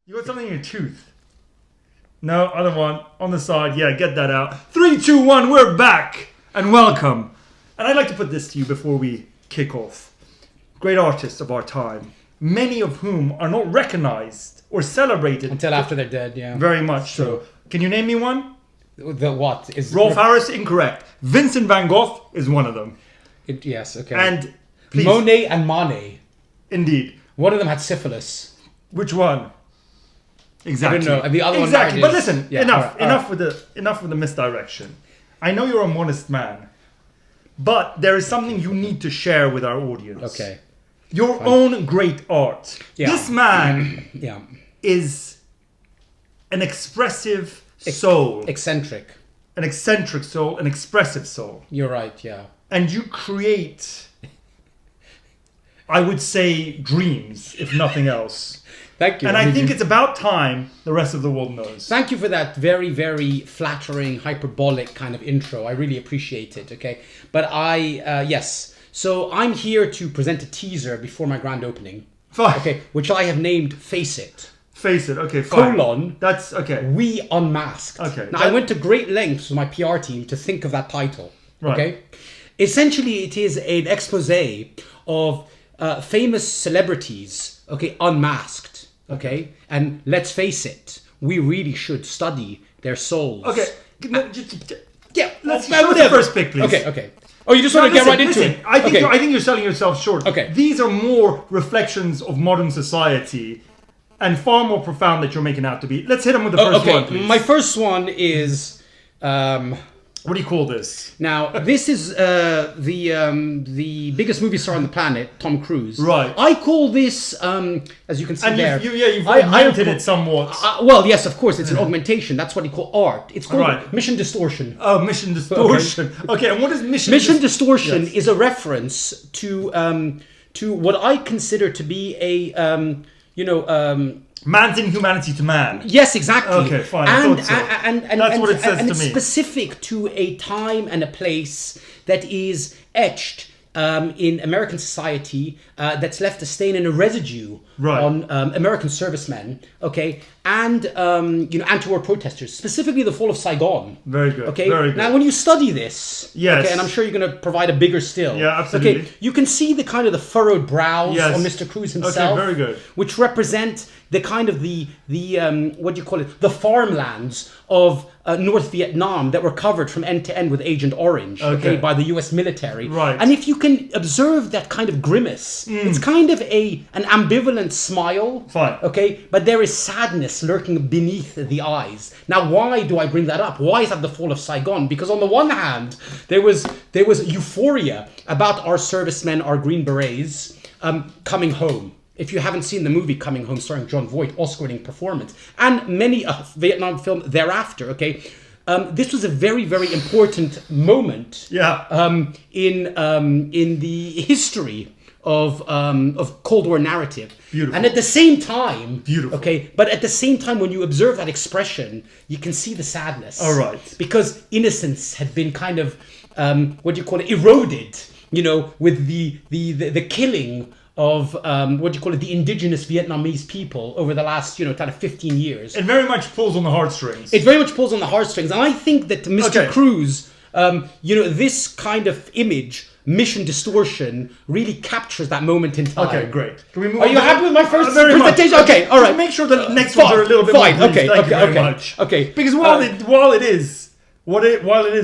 You got something in your tooth. No, other one. On the side. Yeah, get that out. 3, 2, 1, we're back. And welcome. And I'd like to put this to you before we kick off. Great artists of our time. Many of whom are not recognized or celebrated. Until after they're dead, yeah. Very much so. Can you name me one? The what? Rolf Harris, incorrect. Vincent van Gogh is one of them. Yes, okay. And please. Monet and Manet. Indeed. One of them had syphilis. Which one? Exactly. I don't know. And the other exactly. one. But listen, yeah, enough with the misdirection. I know you're a modest man, but there is something you need to share with our audience. Okay. Your own great art. Yeah. This man Yeah. is an expressive soul. Eccentric. An eccentric soul, an expressive soul. You're right, yeah. And you create, I would say, dreams, if nothing else. Thank you. And I think it's about time the rest of the world knows. Thank you for that very, very flattering, hyperbolic kind of intro. I really appreciate it, okay? But yes. So I'm here to present a teaser before my grand opening. Fine. Okay, which I have named Face It. Face It, okay, fine. Colon. That's, okay. We Unmasked. Okay. Now, I went to great lengths with my PR team to think of that title. Right. Okay? Essentially, it is an expose of famous celebrities, okay, unmasked. Okay, and let's face it, we really should study their souls. Okay, yeah, let's show the first pick, please. Okay. Oh, you just want to get right into it? I think you're selling yourself short. Okay. These are more reflections of modern society and far more profound that you're making out to be. Let's hit them with the first one, please. My first one is... what do you call this? Now, this is the biggest movie star on the planet, Tom Cruise. Right. I call this, as you can see and there... you've augmented it somewhat. Well, yes, of course, it's an augmentation. That's what you call art. It's called Mission Distortion. Oh, Mission Distortion. Okay, and what is Mission Distortion is a reference to what I consider to be a, man's inhumanity to man. Yes, exactly. Okay, fine. And that's what it says to me. It's specific to a time and a place that is etched in American society that's left a stain and a residue on American servicemen, okay, and anti-war protesters, specifically the fall of Saigon. Very good. Okay. Very good. Now, when you study this, yes, okay, and I'm sure you're going to provide a bigger still. Yeah, absolutely. Okay, you can see the kind of the furrowed brows yes. on Mr. Cruise himself. Okay, very good. Which represent the kind of the what do you call it? The farmlands of North Vietnam that were covered from end to end with Agent Orange, okay, by the U.S. military. Right. And if you can observe that kind of grimace, it's kind of an ambivalent smile. Fine. Okay, but there is sadness lurking beneath the eyes. Now, why do I bring that up? Why is that the fall of Saigon? Because on the one hand, there was euphoria about our servicemen, our Green Berets, coming home. If you haven't seen the movie Coming Home, starring John Voight, Oscar-winning performance, and many Vietnam film thereafter, okay, this was a very, very important moment in the history of Cold War narrative. Beautiful. And at the same time, beautiful. Okay, but at the same time, when you observe that expression, you can see the sadness. All right. Because innocence had been kind of eroded, with the killing of the indigenous Vietnamese people over the last kind of 15 years. It very much pulls on the heartstrings. It very much pulls on the heartstrings, and I think that Mr. Cruise, this kind of image, Mission Distortion, really captures that moment in time. Okay, great. Can we move Are you happy with my first presentation? Much. Okay, all right. Just make sure the next ones are a little bit more brief. Thank you very much. Okay. Because while it is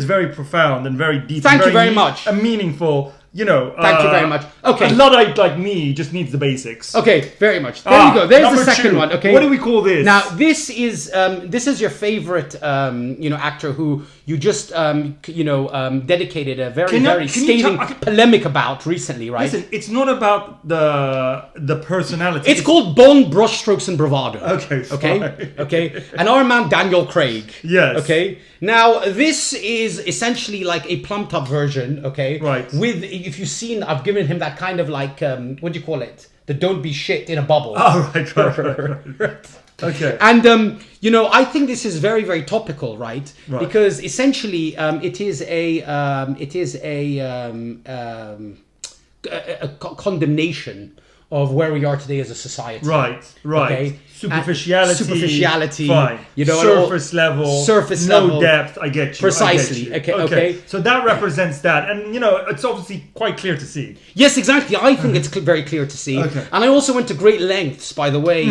very profound and very deep, thank you very much, and meaningful. Thank you very much. Okay. A Luddite like me just needs the basics. Okay, very much. There you go. There's the second one. Okay. What do we call this? Now, this is your favorite, actor who you just, dedicated a very scathing polemic about recently, right? Listen, it's not about the personality. It's called Bond, Brushstrokes, and Bravado. Okay. Okay. And our man Daniel Craig. Yes. Okay. Now, this is essentially like a plumped up version. Okay. Right. With, if you've seen, I've given him that kind of like, what do you call it? The don't be shit in a bubble. Oh, right. Okay. And, I think this is very, very topical, right? Because essentially it is a condemnation of where we are today as a society. Right. Okay? Superficiality. Fine. You know, surface level. No depth. I get you. Precisely. I get you. Okay. So that represents that, and it's obviously quite clear to see. Yes, exactly. I think it's very clear to see. Okay. And I also went to great lengths, by the way,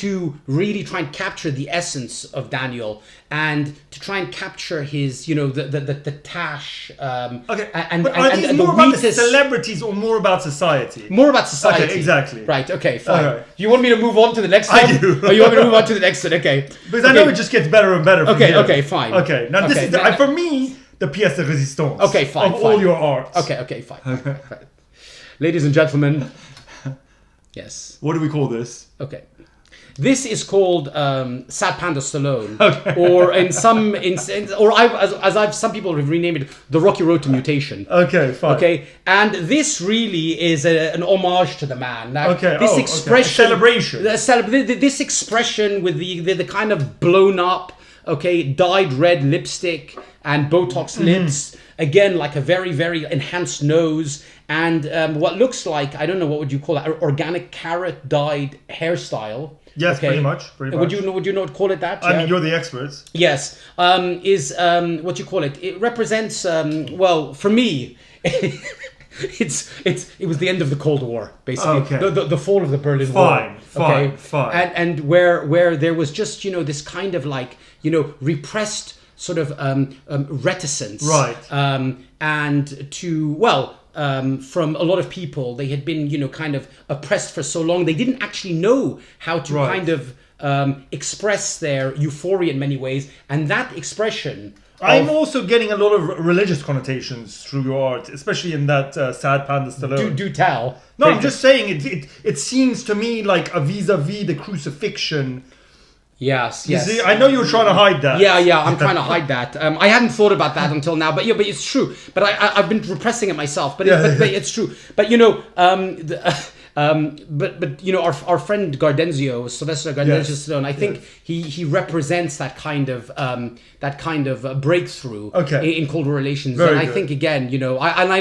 to really try and capture the essence of Daniel and to try and capture his, the tash. Okay. And are these and more the about the weakest- celebrities or more about society? More about society. Okay, exactly. Right, okay, fine. Alright. You want me to move on to the next one? I do. Oh, you want me to move on to the next one? Okay. Because I know it just gets better and better from here. Okay, fine. Okay, now this is, for me, the pièce de résistance Okay, fine, of fine. all your art. Okay, fine. Fine. Ladies and gentlemen. Yes. What do we call this? Okay. This is called Sad Panda Stallone, Okay. or some people have renamed it the Rocky Road to Mutation. Okay, fine. Okay, and this really is an homage to the man. Now, Okay, this okay. expression, A celebration. This expression with the kind of blown up, dyed red lipstick and Botox lips. Again, like a very, very enhanced nose and what looks like, I don't know, what would you call it? Organic carrot dyed hairstyle. Yes, pretty much. Would you not call it that? I mean, you're the experts. Yes. Is what you call it? It represents for me. It was the end of the Cold War, basically. Okay. The fall of the Berlin Wall. Fine. And where there was just this kind of repressed sort of reticence. Right. And to from a lot of people, they had been kind of oppressed for so long. They didn't actually know how to kind of express their euphoria in many ways, and that expression. I'm also getting a lot of religious connotations through your art, especially in that Sad Panda Stallone. Do tell. No, I'm just saying it seems to me like a vis-a-vis the crucifixion. Yes. You see, I know you're trying to hide that. Yeah, I'm trying to hide that. I hadn't thought about that until now, but it's true. But I've been repressing it myself. But it's true. But our friend Sylvester Gardenzio Stallone, I think he represents that kind of breakthrough in Cold War relations. Very I good. think again, I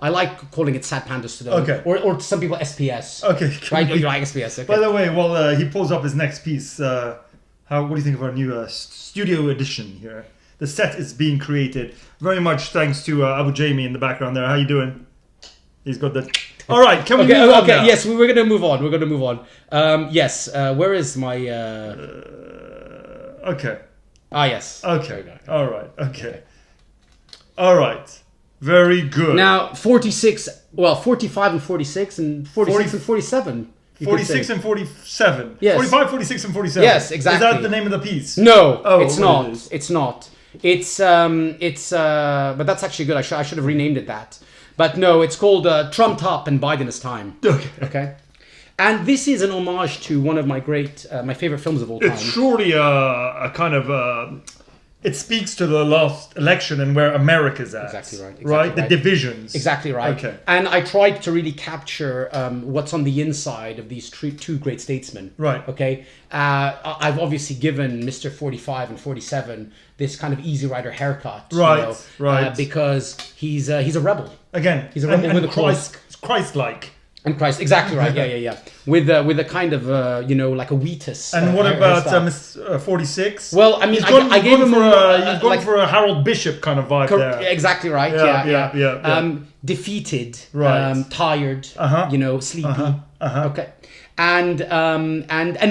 like calling it Sad Panda Stallone. Okay. Or some people SPS. Okay. Right? You like SPS. Okay. By the way, while he pulls up his next piece, what do you think of our new studio edition here? The set is being created very much thanks to Abu Jamie in the background there. How you doing? He's got the. All right, can we move on now? Yes, we're going to move on. Yes, where is my... Okay. Yes. Okay. All right. Okay. All right. Very good. Now, 45 and 46 and 46 and 47. 46 and 47. Yes. 45, 46 and 47. Yes, exactly. Is that the name of the piece? No, Oh, it's what not. it is. It's not. But that's actually good. I should have renamed it that. But no, it's called Trumped Up and Biden is Time. Okay. And this is an homage to one of my favorite films of all time. It's surely a kind of... it speaks to the last election and where America's at. Exactly right. Right? The divisions. Exactly right. Okay. And I tried to really capture what's on the inside of these two great statesmen. Right. Okay. I've obviously given Mr. 45 and 47 this kind of Easy Rider haircut. Right. Right. Because he's a rebel. Again, he's a rebel with a cross. Christ-like. And Christ, exactly right. Yeah. With a kind of like a Wheatus. And what about Miss 46? Well, I mean, I gave him you've gone for a Harold Bishop kind of vibe there. Exactly right. Yeah. Defeated. Right. Tired. Sleepy. Okay. And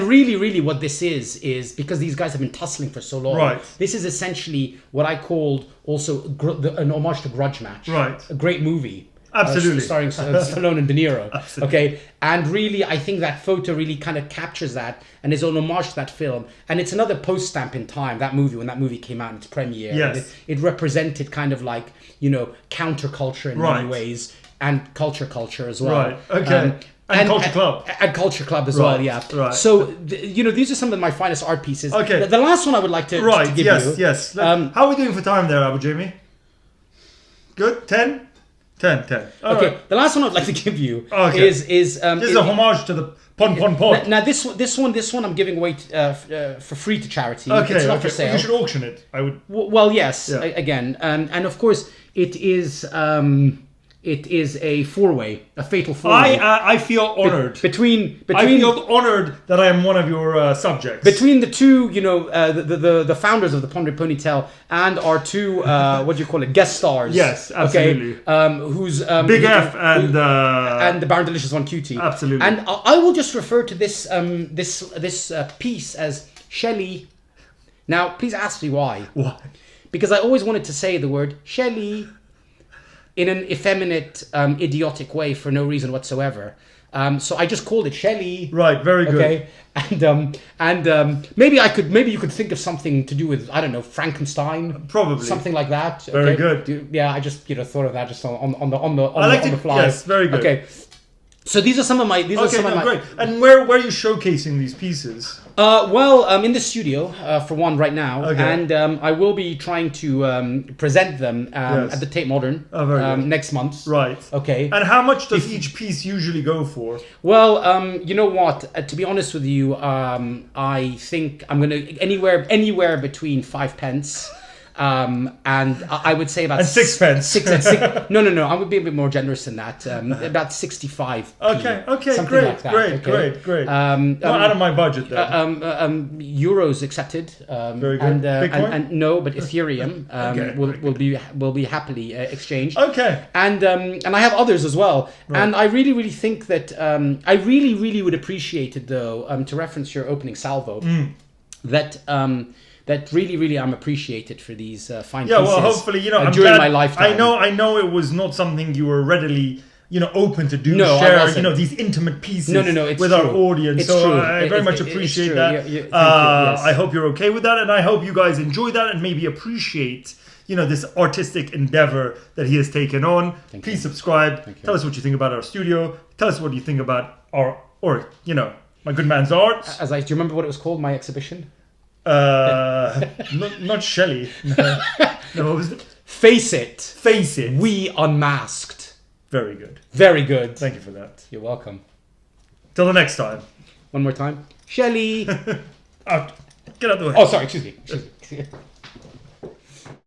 really what this is because these guys have been tussling for so long. Right. This is essentially what I called also an homage to Grudge Match. Right. A great movie. Absolutely. Starring Stallone and De Niro. Absolutely. Okay. And really, I think that photo really kind of captures that and is an homage to that film. And it's another post stamp in time, that movie, when that movie came out in its premiere. Yes. It represented kind of like, counterculture in many ways and culture as well. Right. Okay. And Culture Club. And Culture Club as well, yeah. Right. So, these are some of my finest art pieces. Okay. The last one I would like to give you. Yes. How are we doing for time there, Abu Jamie? Good? 10? 10. Okay, Right. the last one I'd like to give you This is is a homage to the Pon. Now this one I'm giving away for free to charity. Okay, it's not for sale. You should auction it. I would. Well, yes. Yeah. Again, and of course it is it is a four-way, a fatal four-way. I feel honored. Between I feel honored that I am one of your subjects. between the two, the founders of the Pondering Ponytail and our two, what do you call it, guest stars. Yes, absolutely. Okay, who's Big F and the Baron Delicious One Cutie. Absolutely. And I will just refer to this this piece as Shelley. Now, please ask me why. Why? Because I always wanted to say the word Shelley in an effeminate, idiotic way for no reason whatsoever. So I just called it Shelley. Right, very good. Okay, and maybe you could think of something to do with, I don't know, Frankenstein, Probably. something like that. Very okay? good. Yeah, I just thought of that just on the fly. Yes, very good. Okay, so these are some of my Great. And where are you showcasing these pieces? Well, in the studio for one right now, Okay. and I will be trying to present them Yes. at the Tate Modern very good. next month. Right. Okay. And how much does each piece usually go for? Well, you know what? To be honest with you, I think I'm gonna anywhere between 5 pence. And I would say about And 6 pence. No. I would be a bit more generous than that. About 65. Okay, something great, like that. great. Not out of my budget then. Euros accepted. Very good. Bitcoin? And no, but Ethereum Okay, will be happily exchanged. Okay. And I have others as well. Right. And I really think that I really would appreciate it though. To reference your opening salvo, that really I'm appreciated for these fine pieces. Yeah, well, hopefully, I'm during glad, my lifetime. I know it was not something you were readily, open to do. No, I share, wasn't. These intimate pieces No, it's with true. our audience. It's so true. I very much It's appreciate true. that. Thank you, yes. I hope you're okay with that, and I hope you guys enjoy that and maybe appreciate, this artistic endeavor that he has taken on. Please subscribe. Tell us what you think about our studio. Tell us what you think about my good man's art. Do you remember what it was called? My exhibition. Not Shelley. No, what was it? Face it. We unmasked. Very good. Very good. Thank you for that. You're welcome. Till the next time. One more time. Shelley. Out. Get out the way. Oh, sorry. Excuse me.